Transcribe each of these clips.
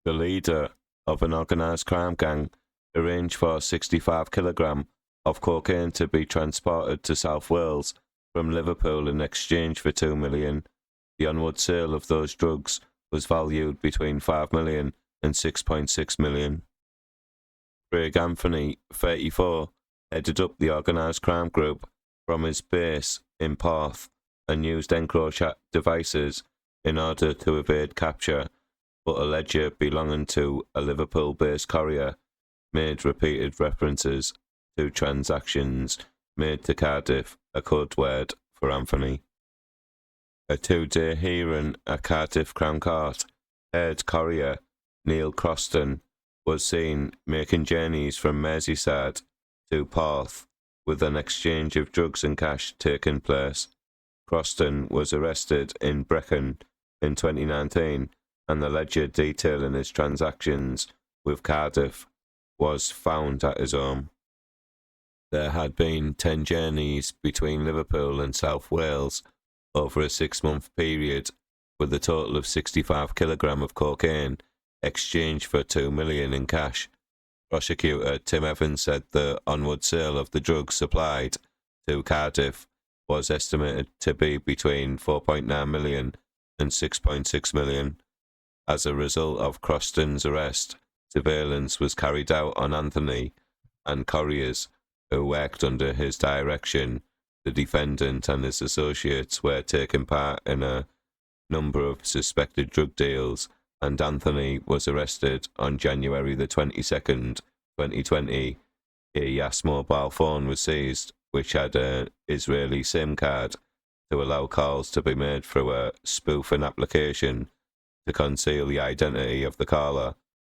The leader of an organised crime gang arranged for 65 kilograms of cocaine to be transported to South Wales from Liverpool in exchange for 2 million. The onward sale of those drugs was valued between 5 million and 6.6 million. Craig Anthony, 34, headed up the organised crime group from his base in Porth and used EncroChat devices in order to evade capture, but a ledger belonging to a Liverpool-based courier made repeated references to transactions made to Cardiff, a code word for Anthony. A 2-day hearing at Cardiff Crown Court heard courier Neil Croston was seen making journeys from Merseyside to Porth with an exchange of drugs and cash taking place. Croston was arrested in Brecon in 2019, and the ledger detailing his transactions with Cardiff was found at his home. There had been 10 journeys between Liverpool and South Wales over a 6-month period, with a total of 65 kilograms of cocaine exchanged for 2 million in cash. Prosecutor Tim Evans said the onward sale of the drugs supplied to Cardiff was estimated to be between 4.9 million and 6.6 million. As a result of Croston's arrest, surveillance was carried out on Anthony and couriers who worked under his direction. The defendant and his associates were taking part in a number of suspected drug deals, and Anthony was arrested on January the 22nd, 2020. A Yas mobile phone was seized, which had an Israeli SIM card to allow calls to be made through a spoofing application to conceal the identity of the caller.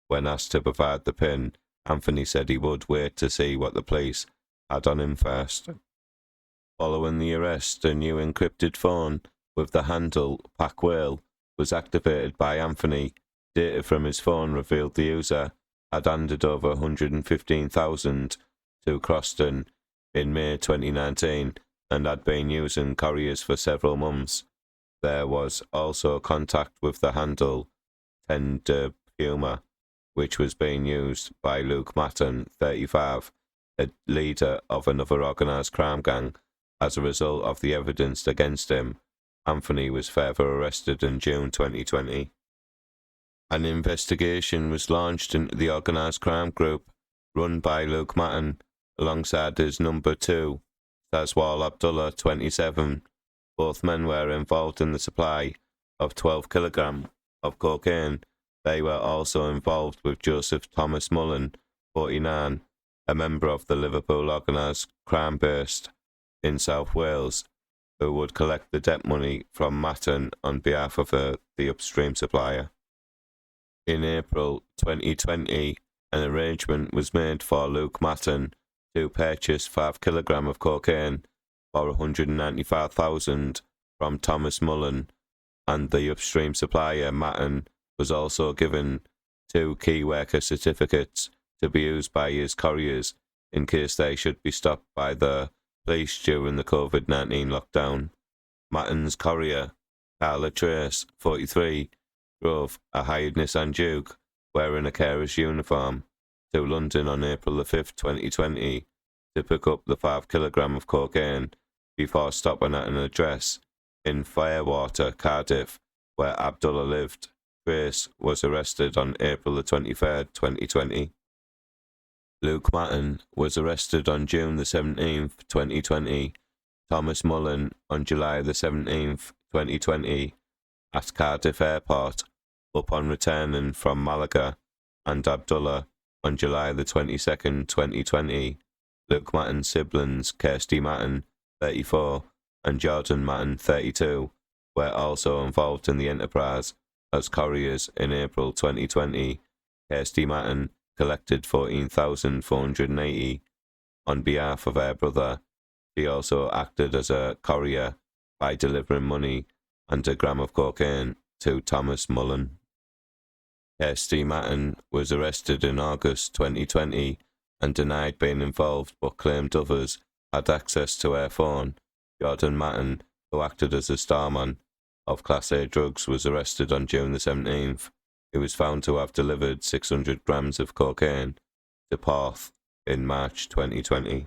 When asked to provide the PIN, Anthony said he would wait to see what the police had on him first. Following the arrest, a new encrypted phone with the handle Pack Whale was activated by Anthony. Data from his phone revealed the user had handed over 115,000 to Croston in May 2019 and had been using couriers for several months. There was also contact with the handle 10 de Puma, which was being used by Luke Matton, 35, a leader of another organised crime gang. As a result of the evidence against him, Anthony was further arrested in June 2020. An investigation was launched into the organised crime group run by Luke Matton alongside his number 2, Sazwal Abdullah, 27. Both men were involved in the supply of 12 kilograms of cocaine. They were also involved with Joseph Thomas Mullen, 49, a member of the Liverpool organised crime based in South Wales, who would collect the debt money from Matton on behalf of the upstream supplier. In April 2020, an arrangement was made for Luke Matton to purchase 5 kilograms of cocaine for 195,000 from Thomas Mullen, and the upstream supplier Matton was also given 2 key worker certificates to be used by his couriers in case they should be stopped by the police during the COVID-19 lockdown. Matton's courier, Carla Trace, 43, drove a hired Nissan Juke wearing a carer's uniform to London on April 5, 2020 to pick up the 5 kilograms of cocaine before stopping at an address in Firewater, Cardiff, where Abdullah lived. Trace was arrested on April 23, 2020. Luke Matton was arrested on June 17, 2020. Thomas Mullen on July 17, 2020 at Cardiff Airport upon returning from Malaga, and Abdullah on July 22, 2020. Luke Matton's siblings, Kirsty Matton, 34, and Jordan Matton, 32, were also involved in the enterprise as couriers in April 2020. Kirsty Matton collected 14,480 on behalf of her brother. She also acted as a courier by delivering money and a gram of cocaine to Thomas Mullen. Kirsty Matton was arrested in August 2020 and denied being involved, but claimed others had access to her phone. Jordan Matton, who acted as a starman of Class A drugs, was arrested on June 17th. He was found to have delivered 600 grams of cocaine to Porth in March 2020.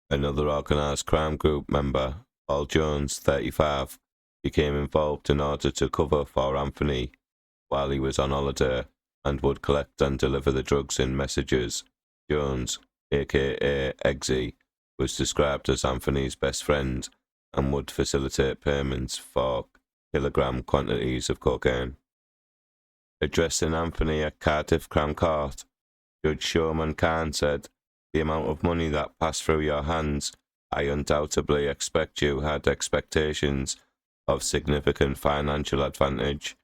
Another organised crime group member, Paul Jones, 35, became involved in order to cover for Anthony while he was on holiday and would collect and deliver the drugs in messages. Jones, aka Eggsy, was described as Anthony's best friend and would facilitate payments for kilogram quantities of cocaine. Addressing Anthony at Cardiff Crown Court, Judge Showman Khan said, "The amount of money that passed through your hands, I undoubtedly expect you had expectations of significant financial advantage."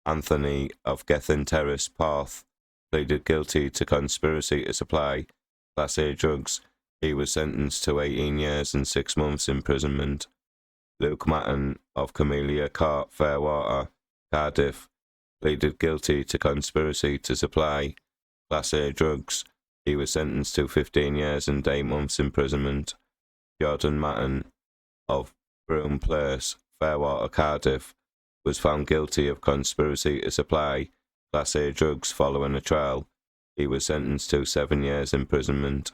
Anthony of Gethin Terrace, Porth, pleaded guilty to conspiracy to supply Class A drugs. He was sentenced to 18 years and 6 months imprisonment. Luke Matton of Camellia Court, Fairwater, Cardiff, pleaded guilty to conspiracy to supply Class A drugs. He was sentenced to 15 years and 8 months imprisonment. Jordan Matton of Broome Place, Fairwater, Cardiff, was found guilty of conspiracy to supply Class A drugs following a trial. He was sentenced to 7 years imprisonment.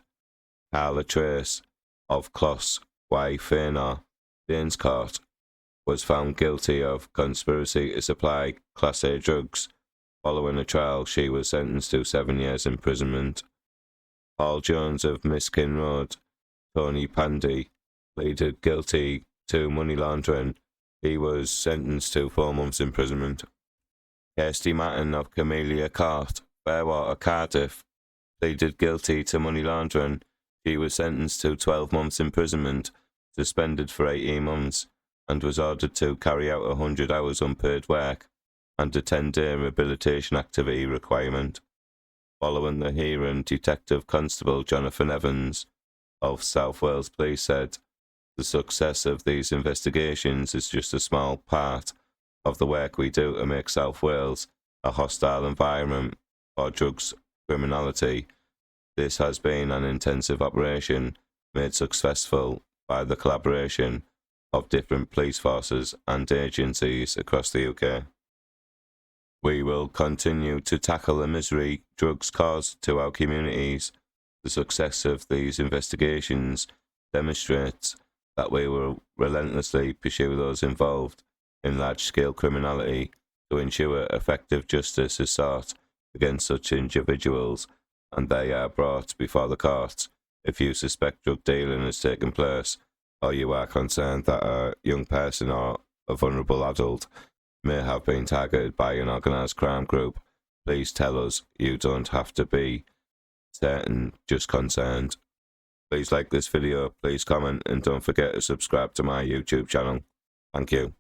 Carla Trace of Closs, Y. Fainor, Danes Court, was found guilty of conspiracy to supply Class A drugs. Following a trial, she was sentenced to 7 years imprisonment. Paul Jones of Miskin Road, Tony Pandy, pleaded guilty to money laundering. He was sentenced to 4 months imprisonment. Kirsty Matton of Camellia Court, Fairwater, Cardiff, pleaded guilty to money laundering. She was sentenced to 12 months imprisonment, suspended for 18 months, and was ordered to carry out 100 hours unpaid work and a 10-day rehabilitation activity requirement. Following the hearing, Detective Constable Jonathan Evans of South Wales Police said, "The success of these investigations is just a small part of the work we do to make South Wales a hostile environment for drugs criminality. This has been an intensive operation made successful by the collaboration of different police forces and agencies across the UK. We will continue to tackle the misery drugs cause to our communities. The success of these investigations demonstrates that we will relentlessly pursue those involved in large-scale criminality to ensure effective justice is sought against such individuals and they are brought before the courts. If you suspect drug dealing has taken place, or you are concerned that a young person or a vulnerable adult may have been targeted by an organised crime group, please tell us. You don't have to be certain, just concerned." Please like this video, please comment, and don't forget to subscribe to my YouTube channel. Thank you.